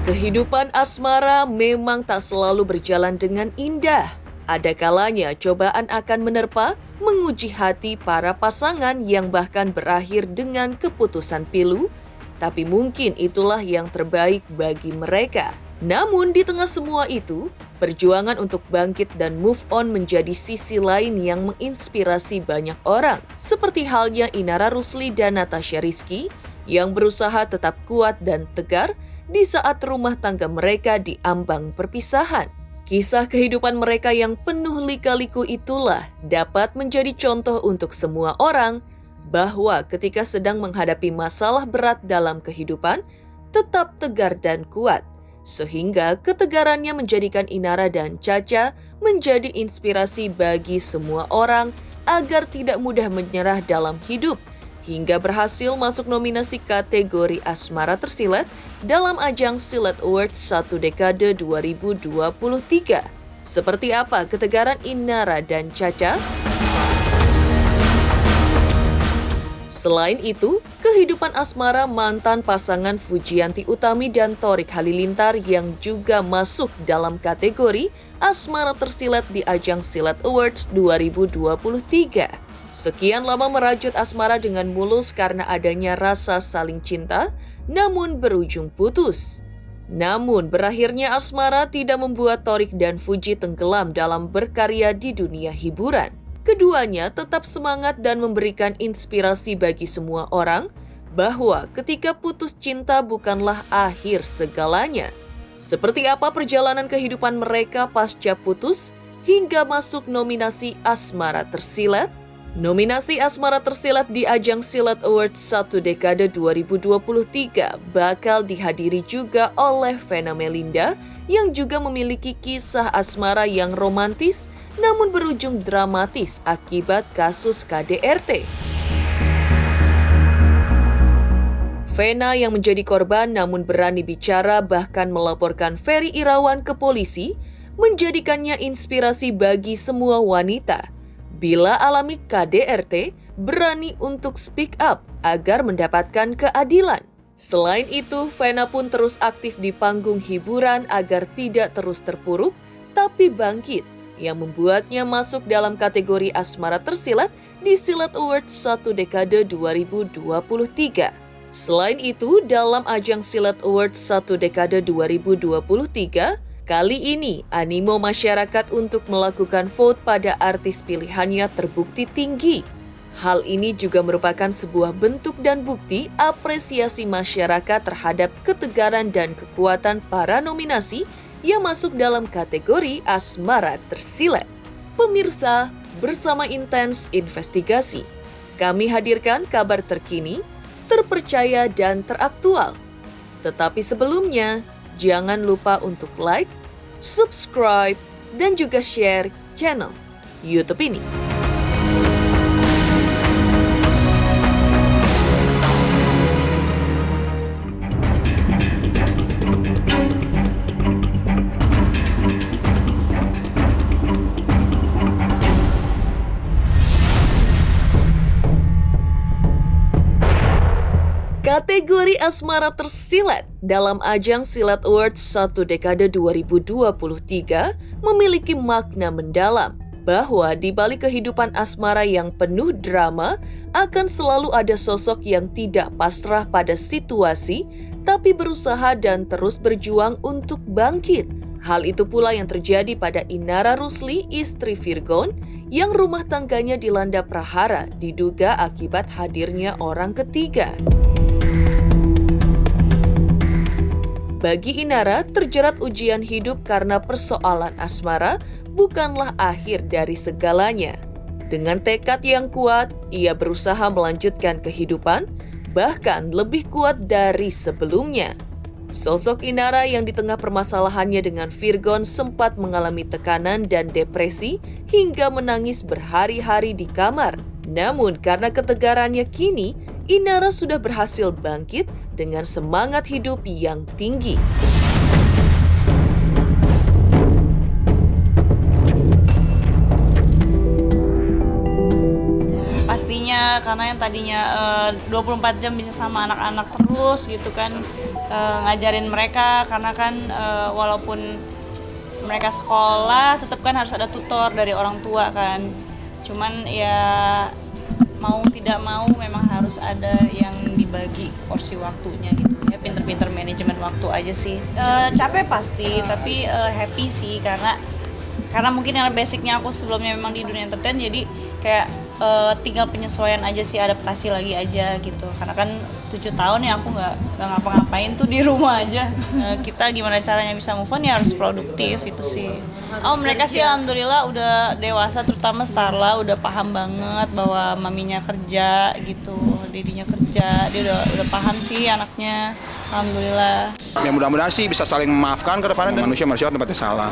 Kehidupan asmara memang tak selalu berjalan dengan indah. Ada kalanya cobaan akan menerpa, menguji hati para pasangan yang bahkan berakhir dengan keputusan pilu, tapi mungkin itulah yang terbaik bagi mereka. Namun di tengah semua itu, perjuangan untuk bangkit dan move on menjadi sisi lain yang menginspirasi banyak orang. Seperti halnya Inara Rusli dan Natasha Rizky yang berusaha tetap kuat dan tegar di saat rumah tangga mereka diambang perpisahan. Kisah kehidupan mereka yang penuh lika-liku itulah dapat menjadi contoh untuk semua orang bahwa ketika sedang menghadapi masalah berat dalam kehidupan, tetap tegar dan kuat. Sehingga ketegarannya menjadikan Inara dan Cha-Cha menjadi inspirasi bagi semua orang agar tidak mudah menyerah dalam hidup, hingga berhasil masuk nominasi kategori Asmara Tersilat dalam ajang Silat Awards 1 Dekade 2023. Seperti apa ketegaran Inara dan Cha-Cha? Selain itu, kehidupan asmara mantan pasangan Fujianti Utami dan Thorik Halilintar yang juga masuk dalam kategori Asmara Tersilat di ajang Silat Awards 2023. Sekian lama merajut asmara dengan mulus karena adanya rasa saling cinta, namun berujung putus. Namun berakhirnya asmara tidak membuat Thorik dan Fuji tenggelam dalam berkarya di dunia hiburan. Keduanya tetap semangat dan memberikan inspirasi bagi semua orang bahwa ketika putus cinta bukanlah akhir segalanya. Seperti apa perjalanan kehidupan mereka pasca putus hingga masuk nominasi Asmara Tersilat? Nominasi Asmara Tersilat di ajang Silat Awards 1 Dekade 2023 bakal dihadiri juga oleh Vena Melinda yang juga memiliki kisah asmara yang romantis namun berujung dramatis akibat kasus KDRT. Vena yang menjadi korban namun berani bicara bahkan melaporkan Ferry Irawan ke polisi menjadikannya inspirasi bagi semua wanita. Bila alami KDRT, berani untuk speak up agar mendapatkan keadilan. Selain itu, Vena pun terus aktif di panggung hiburan agar tidak terus terpuruk, tapi bangkit, yang membuatnya masuk dalam kategori Asmara Tersilat di Silat Awards 1 Dekade 2023. Selain itu, dalam ajang Silat Awards 1 Dekade 2023, kali ini, animo masyarakat untuk melakukan vote pada artis pilihannya terbukti tinggi. Hal ini juga merupakan sebuah bentuk dan bukti apresiasi masyarakat terhadap ketegaran dan kekuatan para nominasi yang masuk dalam kategori Asmara Tersilat. Pemirsa, bersama Intens Investigasi, kami hadirkan kabar terkini, terpercaya dan teraktual. Tetapi sebelumnya, jangan lupa untuk like, subscribe, dan juga share channel YouTube ini. Kategori Asmara Tersilat dalam ajang Silat Awards 1 Dekade 2023 memiliki makna mendalam bahwa di balik kehidupan asmara yang penuh drama akan selalu ada sosok yang tidak pasrah pada situasi tapi berusaha dan terus berjuang untuk bangkit. Hal itu pula yang terjadi pada Inara Rusli, istri Virgon, yang rumah tangganya dilanda prahara diduga akibat hadirnya orang ketiga. Bagi Inara, terjerat ujian hidup karena persoalan asmara bukanlah akhir dari segalanya. Dengan tekad yang kuat, ia berusaha melanjutkan kehidupan, bahkan lebih kuat dari sebelumnya. Sosok Inara yang di tengah permasalahannya dengan Virgon sempat mengalami tekanan dan depresi hingga menangis berhari-hari di kamar. Namun karena ketegarannya kini, Inara sudah berhasil bangkit dengan semangat hidup yang tinggi. Pastinya aja, karena yang tadinya 24 jam bisa sama anak-anak terus gitu kan, ngajarin mereka, karena kan walaupun mereka sekolah tetap kan harus ada tutor dari orang tua kan. Cuman ya mau tidak mau memang harus ada yang dibagi porsi waktunya gitu. Ya pinter-pinter manajemen waktu aja sih. Capek pasti, tapi happy sih karena mungkin yang basicnya aku sebelumnya memang di dunia entertain, jadi kayak tinggal penyesuaian aja sih, adaptasi lagi aja gitu. Karena kan 7 tahun ya aku nggak ngapa-ngapain tuh di rumah aja. Kita gimana caranya bisa move on ya harus produktif itu sih. Oh mereka sih alhamdulillah udah dewasa, terutama Starla udah paham banget bahwa maminya kerja gitu, dirinya kerja, dia udah paham sih anaknya, alhamdulillah. Ya mudah-mudahan sih bisa saling memaafkan ke depannya, dan manusia tempatnya salah.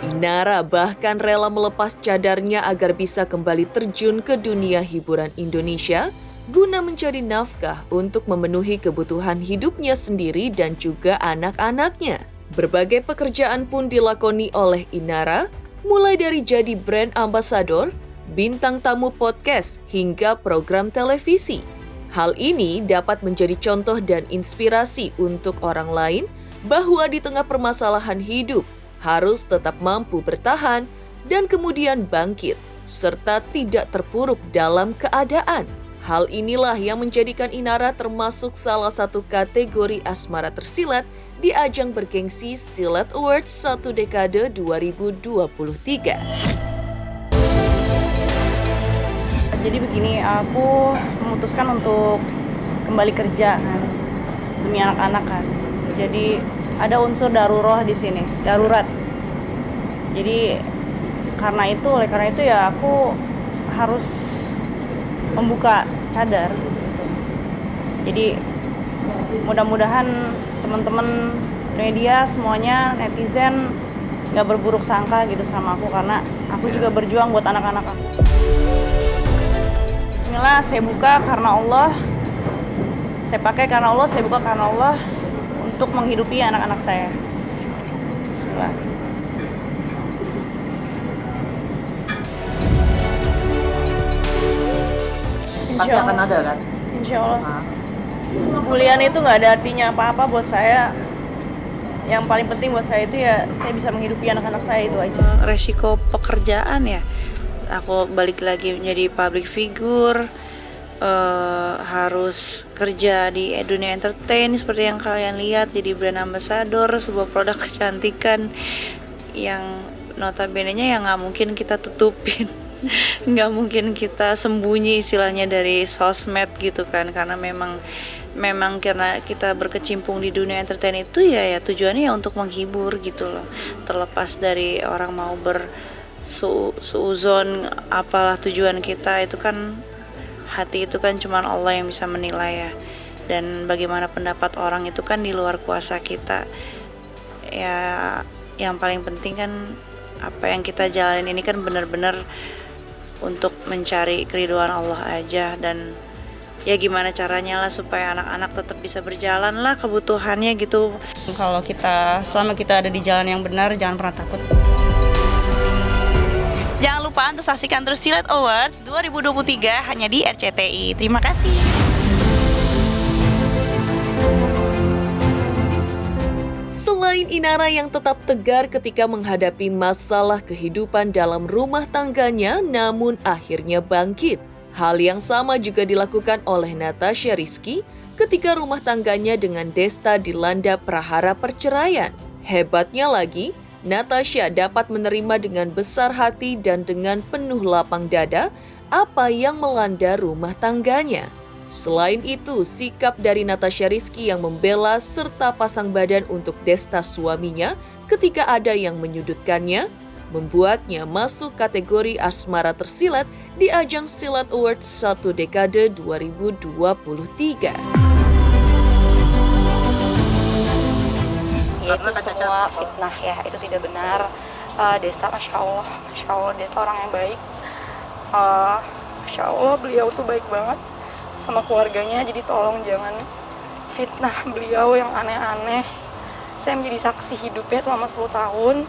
Inara bahkan rela melepas cadarnya agar bisa kembali terjun ke dunia hiburan Indonesia guna mencari nafkah untuk memenuhi kebutuhan hidupnya sendiri dan juga anak-anaknya. Berbagai pekerjaan pun dilakoni oleh Inara, mulai dari jadi brand ambassador, bintang tamu podcast, hingga program televisi. Hal ini dapat menjadi contoh dan inspirasi untuk orang lain bahwa di tengah permasalahan hidup, harus tetap mampu bertahan dan kemudian bangkit, serta tidak terpuruk dalam keadaan. Hal inilah yang menjadikan Inara termasuk salah satu kategori asmara tersilat di ajang bergengsi Silat Awards 1 Dekade 2023. Jadi begini, aku memutuskan untuk kembali kerja kan, demi anak-anak kan. Jadi ada unsur darurat di sini, darurat. Jadi oleh karena itu ya aku harus membuka cadar gitu. Jadi mudah-mudahan teman-teman media semuanya, netizen nggak berburuk sangka gitu sama aku, karena aku juga berjuang buat anak-anak aku. Bismillah, saya buka karena Allah, saya pakai karena Allah, saya buka karena Allah, untuk menghidupi anak-anak saya. Bismillah. Pasti akan ada kan? Insya Allah. Bulian itu nggak ada artinya apa-apa buat saya. Yang paling penting buat saya itu ya saya bisa menghidupi anak-anak saya, itu aja. Resiko pekerjaan ya, aku balik lagi menjadi public figure, harus kerja di dunia entertain seperti yang kalian lihat, jadi brand ambassador sebuah produk kecantikan yang notabene-nya yang nggak mungkin kita tutupin, nggak mungkin kita sembunyi istilahnya dari sosmed gitu kan, karena memang karena kita berkecimpung di dunia entertain itu ya tujuannya ya untuk menghibur gitu loh, terlepas dari orang mau suuzon apalah tujuan kita, itu kan hati itu kan cuma Allah yang bisa menilai ya, dan bagaimana pendapat orang itu kan di luar kuasa kita ya. Yang paling penting kan apa yang kita jalanin ini kan benar-benar untuk mencari keridhaan Allah aja, dan ya gimana caranya lah supaya anak-anak tetap bisa berjalan lah kebutuhannya gitu. Kalau selama kita ada di jalan yang benar, jangan pernah takut. Jangan lupa untuk saksikan terus Silat Awards 2023 hanya di RCTI. Terima kasih. Selain Inara yang tetap tegar ketika menghadapi masalah kehidupan dalam rumah tangganya, namun akhirnya bangkit. Hal yang sama juga dilakukan oleh Natasha Rizky ketika rumah tangganya dengan Desta dilanda prahara perceraian. Hebatnya lagi, Natasha dapat menerima dengan besar hati dan dengan penuh lapang dada apa yang melanda rumah tangganya. Selain itu, sikap dari Natasha Rizky yang membela serta pasang badan untuk Desta suaminya ketika ada yang menyudutkannya, membuatnya masuk kategori asmara tersilat di ajang Silat Awards 1 Dekade 2023. Itu semua fitnah ya, itu tidak benar. Desta Masya Allah, Desta orang yang baik. Masya Allah, beliau tuh baik banget sama keluarganya, jadi tolong jangan fitnah beliau yang aneh-aneh. Saya menjadi saksi hidupnya selama 10 tahun.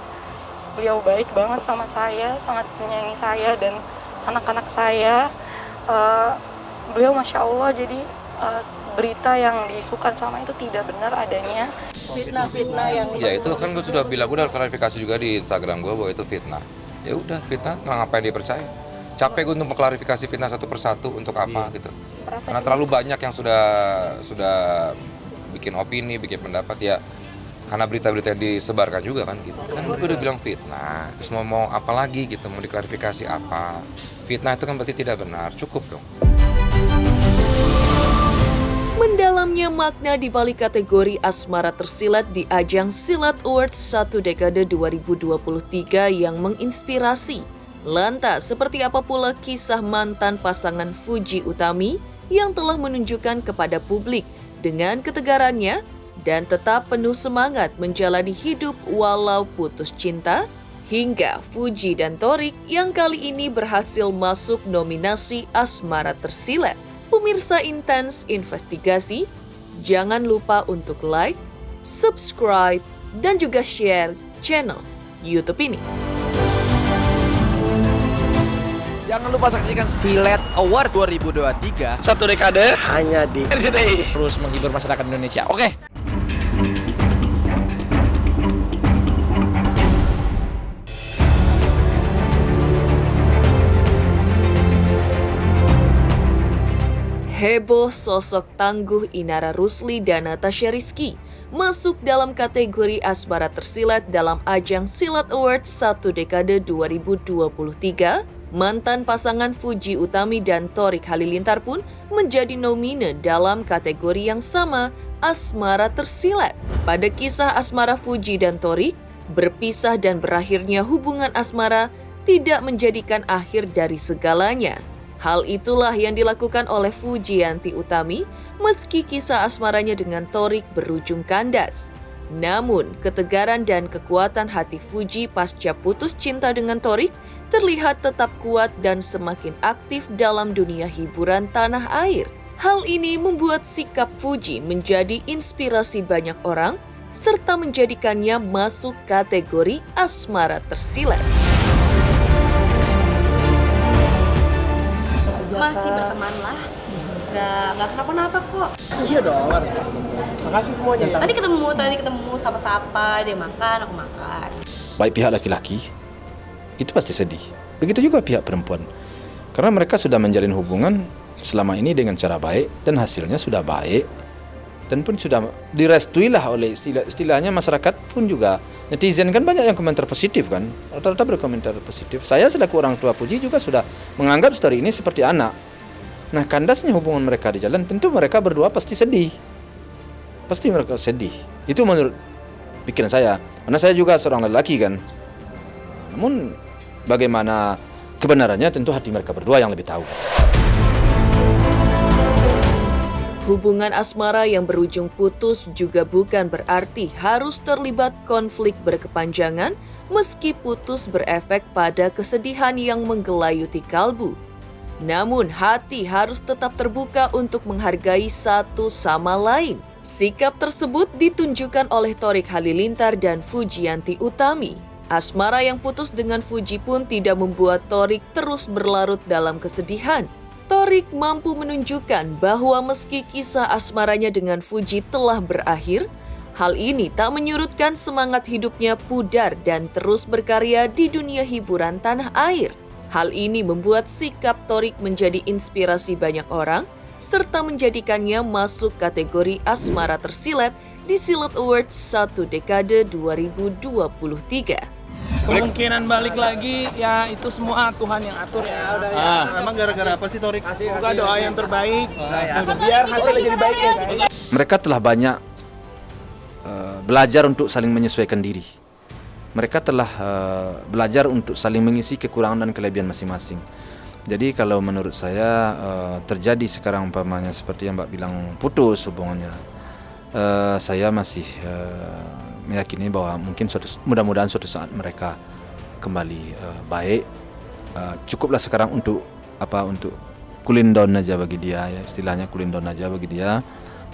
Beliau baik banget sama saya, sangat menyayangi saya, dan anak-anak saya. Beliau Masya Allah, jadi berita yang diisukan sama itu tidak benar adanya. Fitnah-fitnah yang Ya itu kan gue sudah bilang, gue udah klarifikasi juga di Instagram gue bahwa itu fitnah. Ya udah fitnah, ngapain dia percaya? Capek gue untuk mengklarifikasi fitnah satu persatu untuk apa gitu. Karena terlalu banyak yang sudah bikin opini, bikin pendapat ya. Karena berita-berita yang disebarkan juga kan gitu. Kan gue udah bilang fitnah, terus mau apa lagi gitu, mau diklarifikasi apa. Fitnah itu kan berarti tidak benar, cukup dong. Mendalamnya makna di balik kategori asmara tersilat di ajang Silat Awards 1 dekade 2023 yang menginspirasi. Lantas, seperti apa pula kisah mantan pasangan Fuji Utami yang telah menunjukkan kepada publik dengan ketegarannya dan tetap penuh semangat menjalani hidup walau putus cinta, hingga Fuji dan Thorik yang kali ini berhasil masuk nominasi Asmara Tersilat. Pemirsa Intens Investigasi, jangan lupa untuk like, subscribe, dan juga share channel YouTube ini. Jangan lupa saksikan Silat Award 2023 1 dekade hanya di RCTI. terus menghibur masyarakat Indonesia. Oke. Heboh sosok tangguh Inara Rusli dan Natasha Rizky masuk dalam kategori asmara tersilat dalam ajang Silat Awards 1 dekade 2023. Mantan pasangan Fuji Utami dan Thorik Halilintar pun menjadi nomine dalam kategori yang sama, asmara tersilat. Pada kisah asmara Fuji dan Thorik, berpisah dan berakhirnya hubungan asmara tidak menjadikan akhir dari segalanya. Hal itulah yang dilakukan oleh Fujianti Utami meski kisah asmaranya dengan Thorik berujung kandas. Namun, ketegaran dan kekuatan hati Fuji pasca putus cinta dengan Thorik terlihat tetap kuat dan semakin aktif dalam dunia hiburan tanah air. Hal ini membuat sikap Fuji menjadi inspirasi banyak orang serta menjadikannya masuk kategori asmara tersilat. Masih berteman lah, nggak kenapa-napa kok. Iya dong, harus pasti. Makasih semuanya. Tadi ketemu sapa-sapa, dia makan, aku makan. Baik pihak laki-laki itu pasti sedih. Begitu juga pihak perempuan. Karena mereka sudah menjalin hubungan selama ini dengan cara baik dan hasilnya sudah baik dan pun sudah direstuilah oleh istilahnya masyarakat pun juga. Netizen kan banyak yang komentar positif kan. Rata-rata berkomentar positif. Saya selaku orang tua Fuji juga sudah menganggap story ini seperti anak. Nah, kandasnya hubungan mereka di jalan tentu mereka berdua pasti sedih. Pasti mereka sedih. Itu menurut pikiran saya. Karena saya juga seorang lelaki kan. Namun bagaimana kebenarannya tentu hati mereka berdua yang lebih tahu. Hubungan asmara yang berujung putus juga bukan berarti harus terlibat konflik berkepanjangan meski putus berefek pada kesedihan yang menggelayuti kalbu. Namun hati harus tetap terbuka untuk menghargai satu sama lain. Sikap tersebut ditunjukkan oleh Thorik Halilintar dan Fujianti Utami. Asmara yang putus dengan Fuji pun tidak membuat Thorik terus berlarut dalam kesedihan. Thorik mampu menunjukkan bahwa meski kisah asmaranya dengan Fuji telah berakhir, hal ini tak menyurutkan semangat hidupnya pudar dan terus berkarya di dunia hiburan tanah air. Hal ini membuat sikap Thorik menjadi inspirasi banyak orang, serta menjadikannya masuk kategori asmara tersilat di Silat Awards 1 dekade 2023. Kemungkinan balik lagi ya itu semua Tuhan yang atur ya. Emang gara-gara apa sih Thorik? Semoga doa yang terbaik. Biar hasilnya jadi baik ya. Mereka telah banyak belajar untuk saling menyesuaikan diri. Mereka telah belajar untuk saling mengisi kekurangan dan kelebihan masing-masing. Jadi kalau menurut saya terjadi sekarang umpamanya seperti yang Mbak bilang putus hubungannya, saya masih meyakini bahwa mungkin mudah-mudahan suatu saat mereka kembali baik. Cukuplah sekarang untuk cooling down aja bagi dia, ya istilahnya cooling down aja bagi dia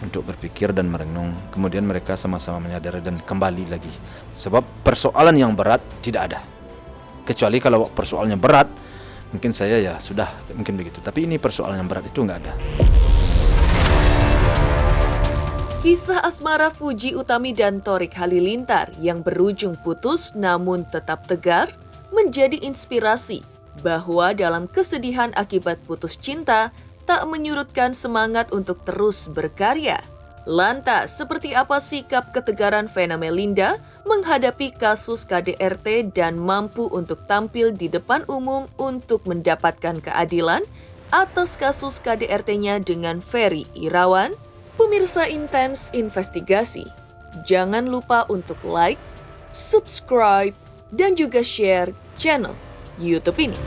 untuk berpikir dan merenung. Kemudian mereka sama-sama menyadari dan kembali lagi. Sebab persoalan yang berat tidak ada. Kecuali kalau persoalannya berat, mungkin saya ya sudah, mungkin begitu. Tapi ini persoalan yang berat itu nggak ada. Kisah asmara Fuji Utami dan Thorik Halilintar yang berujung putus namun tetap tegar menjadi inspirasi bahwa dalam kesedihan akibat putus cinta tak menyurutkan semangat untuk terus berkarya. Lantas, seperti apa sikap ketegaran Vena Melinda menghadapi kasus KDRT dan mampu untuk tampil di depan umum untuk mendapatkan keadilan atas kasus KDRT-nya dengan Ferry Irawan? Pemirsa Intens Investigasi, jangan lupa untuk like, subscribe, dan juga share channel YouTube ini.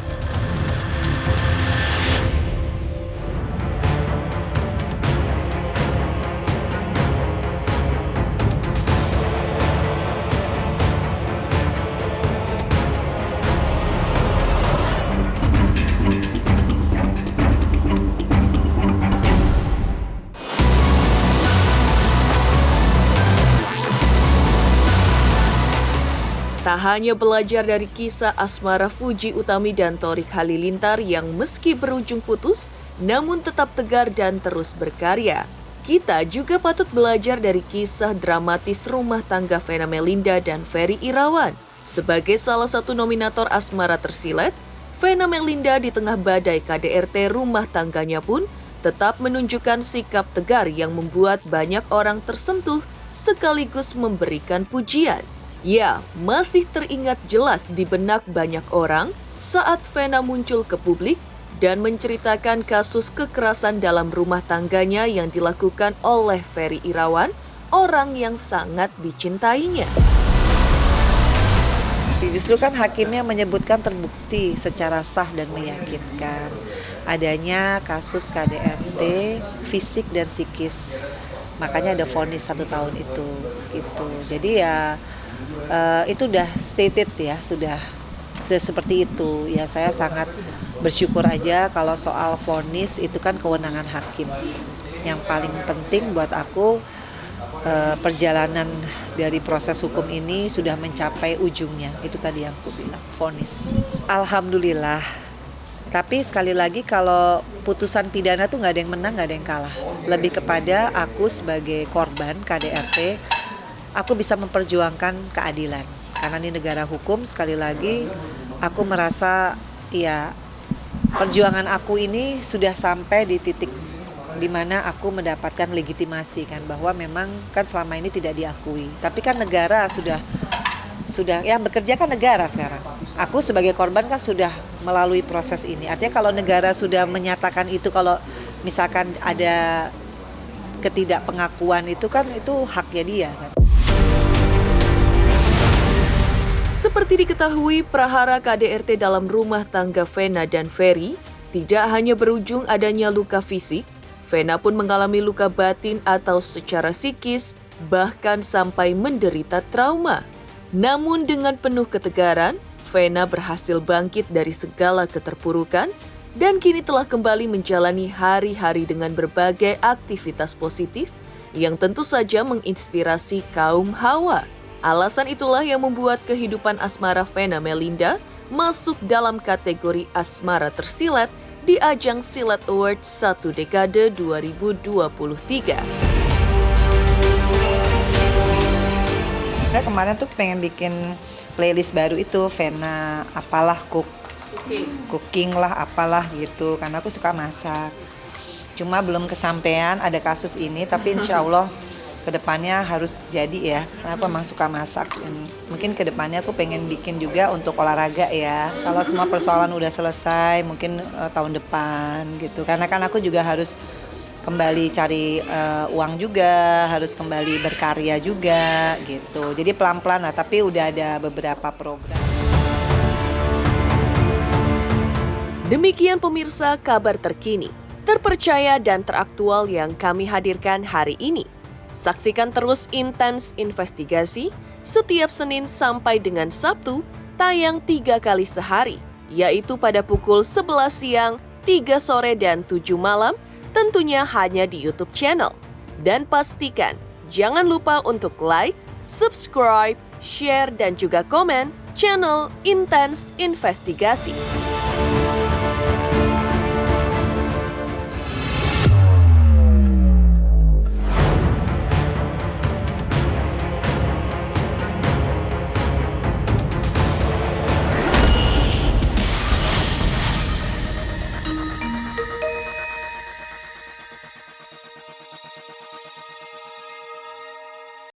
Tak hanya belajar dari kisah asmara Fuji Utami dan Thorik Halilintar yang meski berujung putus, namun tetap tegar dan terus berkarya. Kita juga patut belajar dari kisah dramatis rumah tangga Vena Melinda dan Ferry Irawan. Sebagai salah satu nominator asmara tersilet, Vena Melinda di tengah badai KDRT rumah tangganya pun tetap menunjukkan sikap tegar yang membuat banyak orang tersentuh sekaligus memberikan pujian. Ya, masih teringat jelas di benak banyak orang saat Vena muncul ke publik dan menceritakan kasus kekerasan dalam rumah tangganya yang dilakukan oleh Ferry Irawan, orang yang sangat dicintainya. Justru kan hakimnya menyebutkan terbukti secara sah dan meyakinkan adanya kasus KDRT fisik dan psikis. Makanya ada vonis 1 tahun itu gitu. Jadi ya itu udah stated ya, sudah seperti itu. Ya saya sangat bersyukur aja kalau soal vonis itu kan kewenangan hakim. Yang paling penting buat aku perjalanan dari proses hukum ini sudah mencapai ujungnya. Itu tadi yang aku bilang, vonis. Alhamdulillah. Tapi sekali lagi kalau putusan pidana tuh nggak ada yang menang, nggak ada yang kalah. Lebih kepada aku sebagai korban KDRT, aku bisa memperjuangkan keadilan. Karena di negara hukum, sekali lagi, aku merasa ya perjuangan aku ini sudah sampai di titik di mana aku mendapatkan legitimasi kan, bahwa memang kan selama ini tidak diakui. Tapi kan negara sudah yang bekerja kan negara sekarang. Aku sebagai korban kan sudah melalui proses ini. Artinya kalau negara sudah menyatakan itu, kalau misalkan ada ketidakpengakuan itu kan itu haknya dia kan. Seperti diketahui, prahara KDRT dalam rumah tangga Vena dan Ferry tidak hanya berujung adanya luka fisik, Vena pun mengalami luka batin atau secara psikis, bahkan sampai menderita trauma. Namun dengan penuh ketegaran, Vena berhasil bangkit dari segala keterpurukan dan kini telah kembali menjalani hari-hari dengan berbagai aktivitas positif yang tentu saja menginspirasi kaum hawa. Alasan itulah yang membuat kehidupan asmara Vena Melinda masuk dalam kategori asmara tersilet di ajang Silet Awards 1 Dekade 2023. Saya kemarin tuh pengen bikin playlist baru itu, Vena apalah cooking lah apalah gitu, karena aku suka masak. Cuma belum kesampaian ada kasus ini, tapi insya Allah kedepannya harus jadi ya, karena aku emang suka masak. Dan mungkin kedepannya aku pengen bikin juga untuk olahraga ya. Kalau semua persoalan udah selesai, mungkin tahun depan gitu. Karena kan aku juga harus kembali cari uang juga, harus kembali berkarya juga gitu. Jadi pelan-pelan lah, tapi udah ada beberapa program. Demikian pemirsa kabar terkini, terpercaya dan teraktual yang kami hadirkan hari ini. Saksikan terus Intens Investigasi setiap Senin sampai dengan Sabtu, tayang 3 kali sehari, yaitu pada pukul 11 siang, 3 sore, dan 7 malam, tentunya hanya di YouTube channel. Dan pastikan, jangan lupa untuk like, subscribe, share, dan juga komen channel Intens Investigasi.